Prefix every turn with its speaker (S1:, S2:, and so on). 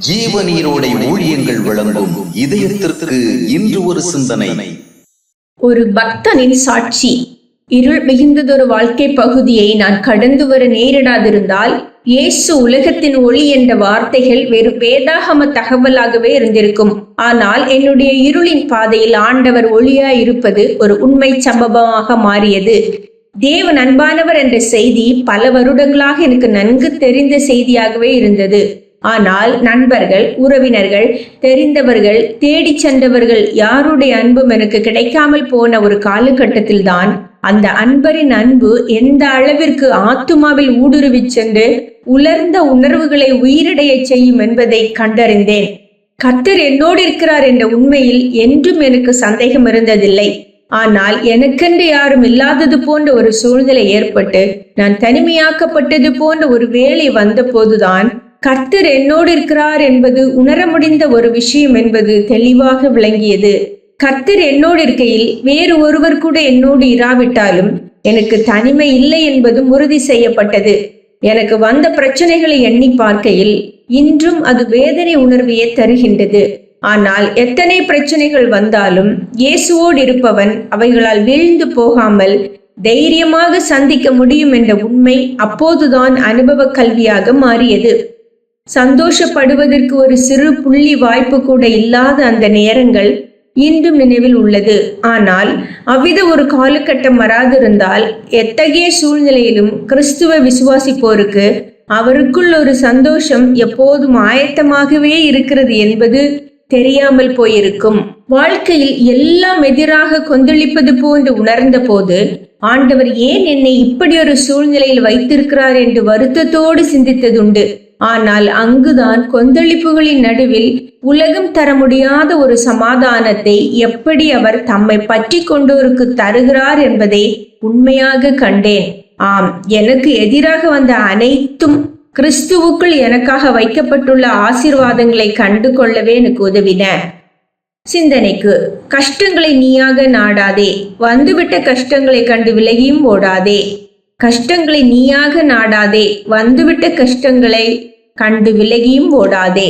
S1: ஜீவநீரோடை ஊழியங்கள் வழங்கும் இதயத்திற்கு இன்று ஒரு சிந்தனை.
S2: ஒரு பக்தனின் சாட்சி. இருள் மிகுந்ததொரு வாழ்க்கை பகுதியை நான் கடந்து வர நேரிடாதிருந்தால் இயேசு உலகத்தின் ஒளி என்ற வார்த்தைகள் வெறும் வேதாகம தகவலாகவே இருந்திருக்கும். ஆனால் என்னுடைய இருளின் பாதையில் ஆண்டவர் ஒளியாய் இருப்பது ஒரு உண்மை சம்பவமாக மாறியது. தேவன் அன்பானவர் என்ற செய்தி பல வருடங்களாக எனக்கு நன்கு தெரிந்த செய்தியாகவே இருந்தது. ஆனால் நண்பர்கள், உறவினர்கள், தெரிந்தவர்கள், தேடி சென்றவர்கள் யாருடைய அன்பும் எனக்கு கிடைக்காமல் போன ஒரு காலகட்டத்தில் தான் அந்த அன்பரின் அன்பு எந்த அளவிற்கு ஆத்துமாவில் ஊடுருவி சென்று உலர்ந்த உணர்வுகளை உயிரிடைய செய்யும் என்பதை கண்டறிந்தேன். கர்த்தர் என்னோடு இருக்கிறார் என்ற உண்மையில் என்றும் எனக்கு சந்தேகம் இருந்ததில்லை. ஆனால் எனக்கென்று யாரும் இல்லாதது போன்ற ஒரு சூழ்நிலை ஏற்பட்டு நான் தனிமையாக்கப்பட்டது போன்ற ஒரு வேளை வந்த போதுதான் கர்த்தர் என்னோடு இருக்கிறார் என்பது உணர முடிந்த ஒரு விஷயம் என்பது தெளிவாக விளங்கியது. கர்த்தர் என்னோடு இருக்கையில் வேறு ஒருவர் கூட என்னோடு இராவிட்டாலும் எனக்கு தனிமை இல்லை என்பதும் உறுதி செய்யப்பட்டது. எனக்கு வந்த பிரச்சனைகளை எண்ணி பார்க்கையில் இன்றும் அது வேதனை உணர்வையே தருகின்றது. ஆனால் எத்தனை பிரச்சனைகள் வந்தாலும் இயேசுவோடு இருப்பவன் அவைகளால் வீழ்ந்து போகாமல் தைரியமாக சந்திக்க முடியும் என்ற உண்மை அப்போதுதான் அனுபவ கல்வியாக மாறியது. சந்தோஷப்படுவதற்கு ஒரு சிறு புள்ளி வாய்ப்பு கூட இல்லாத அந்த நேரங்கள் இன்றும் நினைவில் உள்ளது. ஆனால் அவ்வித ஒரு காலகட்டம் வராதிருந்தால் எத்தகைய சூழ்நிலையிலும் கிறிஸ்துவ விசுவாசிப்போருக்கு அவருக்குள் ஒரு சந்தோஷம் எப்போதும் ஆயத்தமாகவே இருக்கிறது என்பது தெரியாமல் போயிருக்கும். வாழ்க்கையில் எல்லாம் எதிராக கொந்தளிப்பது போன்று உணர்ந்த போது ஆண்டவர் ஏன் என்னை இப்படி ஒரு சூழ்நிலையில் வைத்திருக்கிறார் என்று வருத்தத்தோடு சிந்தித்ததுண்டு. ஆனால் அங்குதான் கொந்தளிப்புகளின் நடுவில் உலகம் தர முடியாத ஒரு சமாதானத்தை எப்படி அவர் தம்மை பற்றி கொண்டோருக்கு தருகிறார் என்பதை உண்மையாக கண்டேன். ஆம், எனக்கு எதிராக வந்த அனைத்தும் கிறிஸ்துவுக்குள் எனக்காக வைக்கப்பட்டுள்ள ஆசீர்வாதங்களை கண்டு கொள்ளவே எனக்கு உதவின. சிந்தனைக்கு: கஷ்டங்களை நீயாக நாடாதே, வந்துவிட்ட கஷ்டங்களை கண்டு விலகியும் ஓடாதே. கஷ்டங்களை நீயாக நாடாதே, வந்துவிட்ட கஷ்டங்களை கண்டு விலகியும் ஓடாதே.